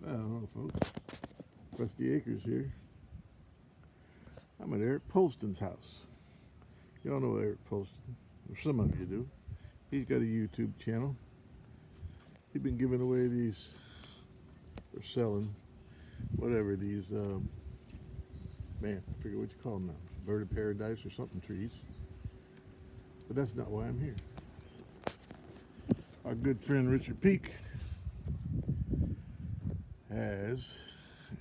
Hello, folks. Rusty Acres here. I'm at Eric Polston's house. Y'all know Eric Polston, or some of you do. He's got a YouTube channel. He's been giving away these, or selling, whatever, these, man, I forget what you call them now. Bird of paradise or something trees. But that's not why I'm here. Our good friend Richard Peak has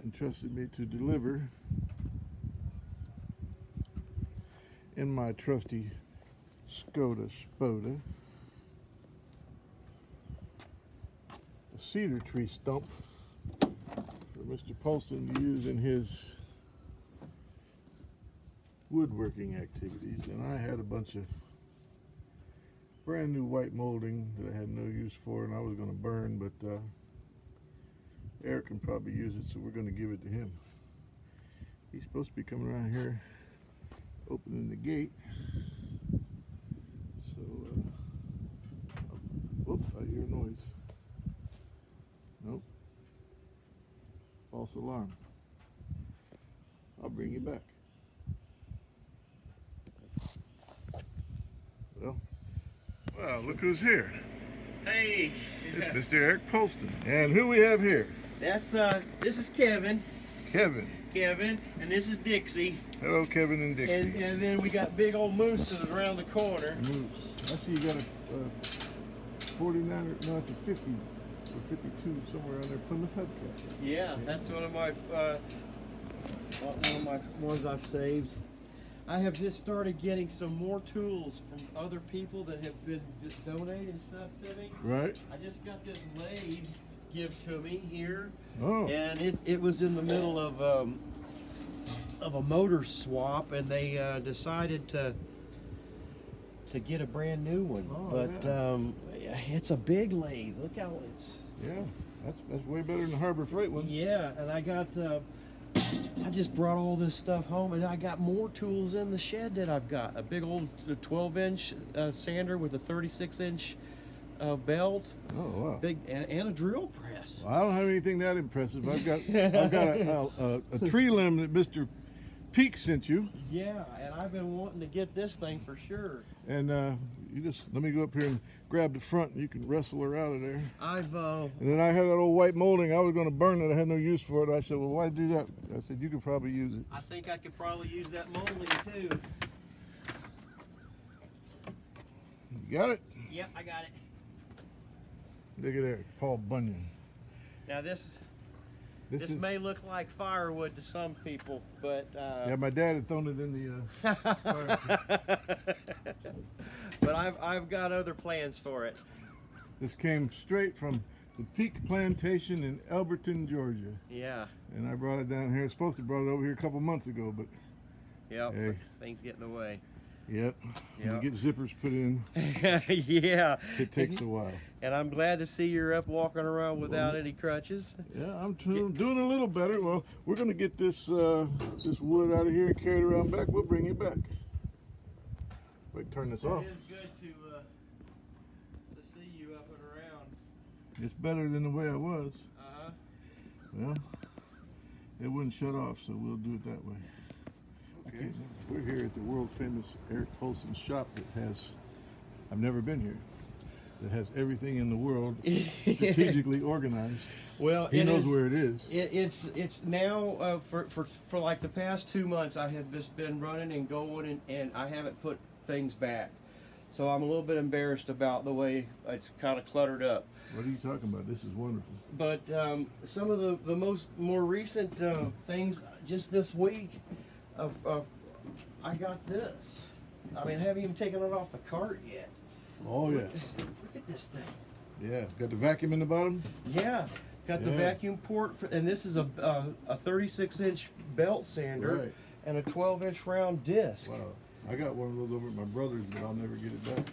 entrusted me to deliver in my trusty Skoda Spoda a cedar tree stump for Mr. Polston to use in his woodworking activities. And I had a bunch of brand new white molding that I had no use for and I was going to burn, but Eric can probably use it, so we're going to give it to him. He's supposed to be coming around here opening the gate. So, whoops, I hear a noise. Nope. False alarm. I'll bring you back. Well, look who's here. Hey. It's Mr. Eric Polston. And who we have here? That's this is Kevin. Kevin. Kevin, and this is Dixie. Hello, Kevin and Dixie. And then we got big old Moose around the corner. Moose. I see you got a 49 or no, it's a 50 or 52 somewhere on there. Plymouth Hubcap. Yeah, that's one of my ones I've saved. I have just started getting some more tools from other people that have been just donating stuff to me. Right. I just got this lathe give to me here. Oh. And it was in the middle of a motor swap, and they decided to get a brand new one. Oh, but yeah. It's a big lathe. Look how it's. Yeah, that's way better than the Harbor Freight one. Yeah, and I got. I just brought all this stuff home, and I got more tools in the shed that I've got. A big old 12-inch sander with a 36-inch belt. Oh wow! Big and a drill press. Well, I don't have anything that impressive. I've got a tree limb that Mr. Peak sent you. Yeah, and I've been wanting to get this thing for sure. And you just let me go up here and grab the front, and you can wrestle her out of there. I've And then I had that old white molding. I was going to burn it. I had no use for it. I said, well, why do that? I said, you could probably use it. I think I could probably use that molding too. You got it? Yep, I got it. Look at there, Paul Bunyan. Now this This is, may look like firewood to some people, but yeah, my dad had thrown it in the fire. but I've got other plans for it. This came straight from the Peak Plantation in Elberton, Georgia. Yeah. And I brought it down here. I was supposed to brought it over here a couple months ago, but Yep. Hey. Things get in the way. yep. When Yep. you get zippers put in, Yeah. it takes a while. And I'm glad to see you're up walking around without any crutches. Yeah, I'm doing a little better. Well, we're going to get this this wood out of here and carry it around back. We'll bring it back. Wait, turn this off. It is good to see you up and around. It's better than the way I was. Uh-huh. Well, it wouldn't shut off, so we'll do it that way. Okay. We're here at the world famous Eric Polston shop that has, I've never been here, that has everything in the world strategically organized. Well, He knows where it is. It's now for like the past 2 months I have just been running and going and I haven't put things back, so I'm a little bit embarrassed about the way it's kind of cluttered up. What are you talking about? This is wonderful. But some of the more recent things just this week, I got this. I mean, I haven't even taken it off the cart yet. Oh yeah. Look at this thing. Yeah, got the vacuum in the bottom. Yeah, got the Yeah. vacuum port, and this is a 36-inch belt sander Right. and a 12-inch round disc. Wow. I got one of those over at my brother's, but I'll never get it back.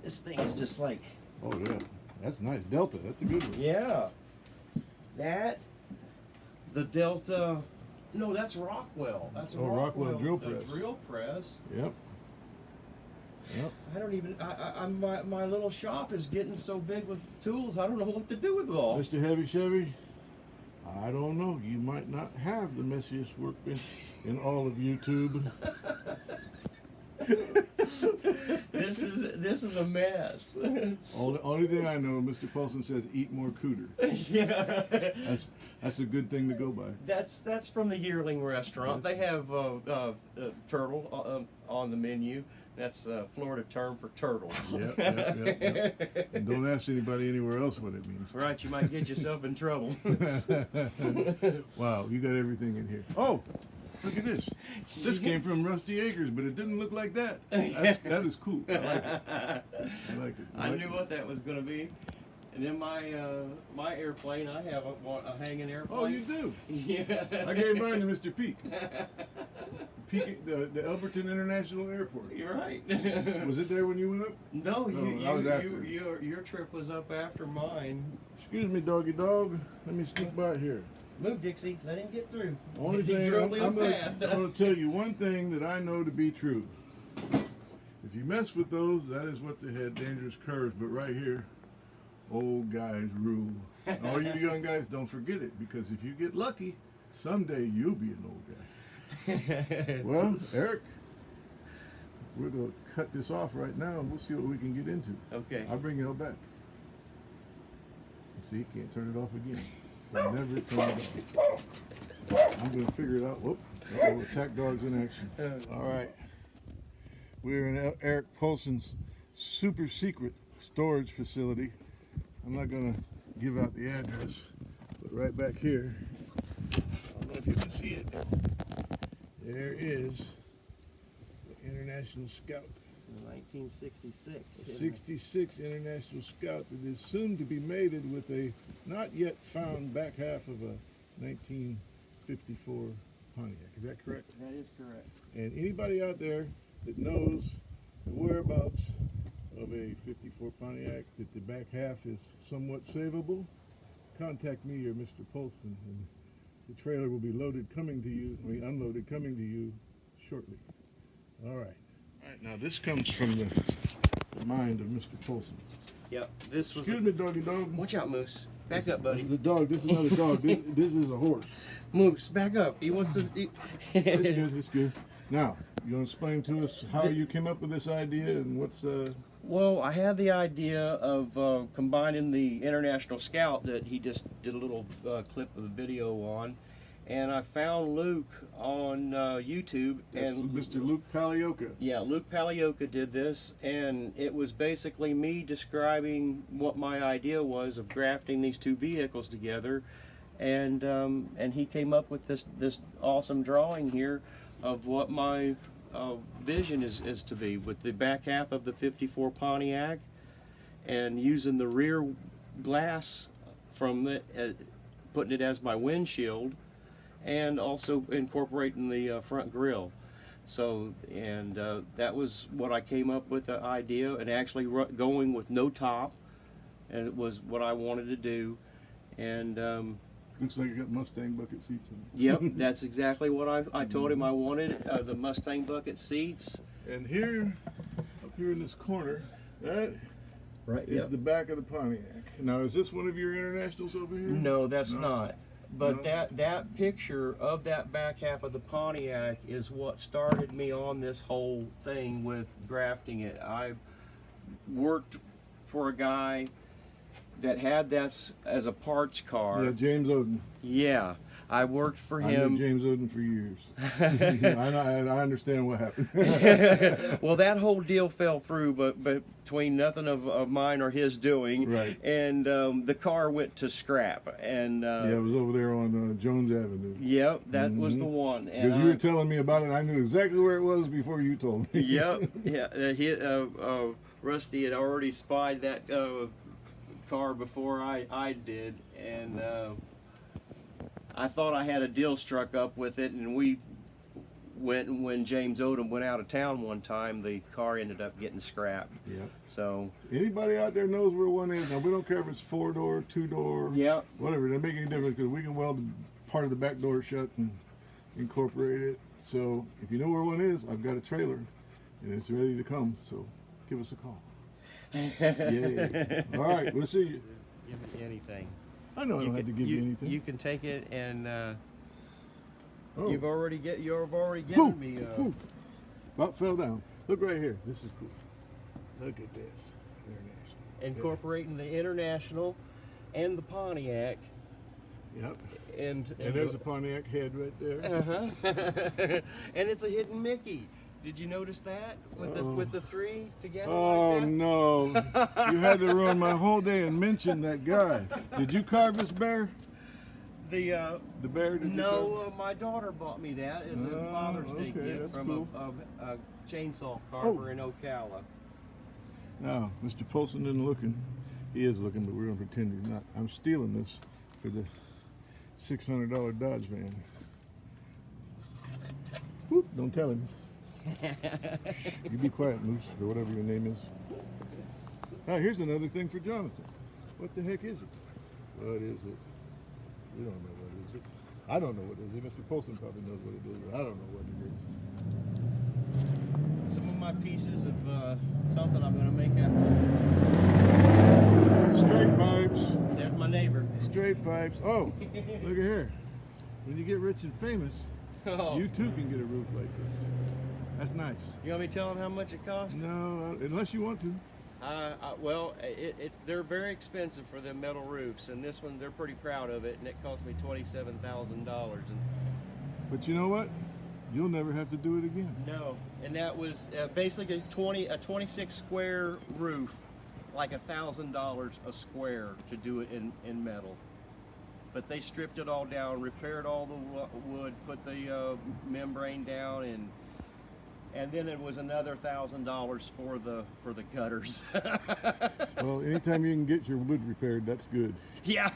This thing is just like, Oh yeah, that's nice. Delta, that's a good one. yeah. The Delta, no, that's Rockwell. That's a Oh, Rockwell drill the press. drill press. Yep. Yep. I don't even. My little shop is getting so big with tools. I don't know what to do with it all. Mr. Heavy Chevy, I don't know. You might not have the messiest workbench in all of YouTube. This is a mess. Only thing I know, Mr. Paulson says, eat more cooter. Yeah. That's a good thing to go by. That's from the Yearling restaurant. Yes. They have turtle on the menu. That's a Florida term for turtle. Yep. And don't ask anybody anywhere else what it means. Right, you might get yourself in trouble. Wow, you got everything in here. Oh, look at this. This came from Rusty Acres, but it didn't look like that. That is cool. I like it. I like it. I knew what that was going to be. And in my airplane, I have a hanging airplane. Oh, you do? Yeah. I gave mine to Mr. Peak. Peak, the Elberton International Airport. You're right. Was it there when you went up? No, I was after. your trip was up after mine. Excuse me, doggy dog. Let me sneak by here. Move, Dixie. Let him get through. Only He's thing really I'm fast. going to tell you one thing that I know to be true. If you mess with those, that is what they had, dangerous curves. But right here, old guys rule. All you young guys, don't forget it, because if you get lucky, someday you'll be an old guy. Well, Eric, we're going to cut this off right now, and we'll see what we can get into. Okay. I'll bring you all back. See, can't turn it off again. I'll never turn it off. I'm going to figure it out. Whoop. Uh-oh, attack dogs in action. All right. We're in Eric Paulson's super secret storage facility. I'm not going to give out the address, but right back here, I don't know if you can see it. There is the International Scout. 1966. A 66 International Scout that is soon to be mated with a not yet found back half of a 1954 Pontiac. Is that correct? That is correct. And anybody out there that knows the whereabouts of a 54 Pontiac that the back half is somewhat savable, contact me or Mr. Polson, and the trailer will be unloaded coming to you shortly. All right. All right, now this comes from the mind of Mr. Polson. Yep. This was. Excuse me, doggy dog. Watch out, Moose. Back up, buddy. The dog. This is not a dog. This is a horse. Moose, back up. He wants to. It's good. It's good. Now, you want to explain to us how you came up with this idea and what's Well, I had the idea of combining the International Scout that he just did a little clip of the video on, and I found Luke on YouTube. And Mr. Luke Palioka. Yeah, Luke Palioka did this, and it was basically me describing what my idea was of grafting these two vehicles together, and he came up with this awesome drawing here of what my vision is to be, with the back half of the 54 Pontiac and using the rear glass from the putting it as my windshield, and also incorporating the front grille. So, and that was what I came up with, the idea, and actually going with no top, and it was what I wanted to do. And looks like you got Mustang bucket seats in it. yep, that's exactly what I told him I wanted, the Mustang bucket seats. And here, up here in this corner, that Right. is the back of the Pontiac. Now, is this one of your internationals over here? No, that's not. But No? that picture of that back half of the Pontiac is what started me on this whole thing with grafting it. I worked for a guy that had that as a parts car. Yeah, James Oden. Yeah, I worked for I knew him. James Oden for years. I understand what happened. Well, that whole deal fell through, but between nothing of mine or his doing. Right. And the car went to scrap. And Yeah, it was over there on Jones Avenue. yep, that was the one. And Because you were telling me about it, I knew exactly where it was before you told me. Yep, yeah. Rusty had already spied that car before I did, and I thought I had a deal struck up with it, and we went, and when James Odom went out of town one time, the car ended up getting scrapped. Yeah. So Anybody out there knows where one is. Now, we don't care if it's 4-door, 2-door, yeah, whatever. It doesn't make any difference because we can weld part of the back door shut and incorporate it. So if you know where one is, I've got a trailer and it's ready to come. So give us a call. Yeah. All right, we'll see you. Give me anything. I know I don't have to give you anything. You can take it, and Oh. you've already Whew, given me. whew. About fell down. Look right here. This is cool. Look at this. International. Incorporating the International and the Pontiac, Yep. and there's a Pontiac head right there. uh-huh. And it's a hidden Mickey. Did you notice that with the three together? Oh like that? no! You had to ruin my whole day and mention that guy. Did you carve this bear? The bear? Did you carve? no, my daughter bought me that as a Oh, Father's Day okay, gift that's from cool. a chainsaw carver in Ocala. No, Mr. Polson isn't looking. He is looking, but we're gonna pretend he's not. I'm stealing this for the $600 Dodge van. Whoop, don't tell him. You be quiet, Moose, or whatever your name is. Ah, here's another thing for Jonathan. What the heck is it? What is it? We don't know what is it. I don't know what it is. Mr. Polson probably knows what it is, but I don't know what it is. Some of my pieces of something I'm going to make out. Straight pipes. There's my neighbor. Straight pipes. Oh, look at here. When you get rich and famous, Oh. you too can get a roof like this. That's nice. You want me to tell them how much it cost? No, unless you want to. Well, they're very expensive for them metal roofs, and this one they're pretty proud of it, and it cost me $27,000. But you know what? You'll never have to do it again. No, and that was basically a 26 square roof, like $1,000 a square to do it in metal. But they stripped it all down, repaired all the wood, put the membrane down, and then it was another $1,000 for the gutters. Well, anytime you can get your wood repaired, that's good. Yeah.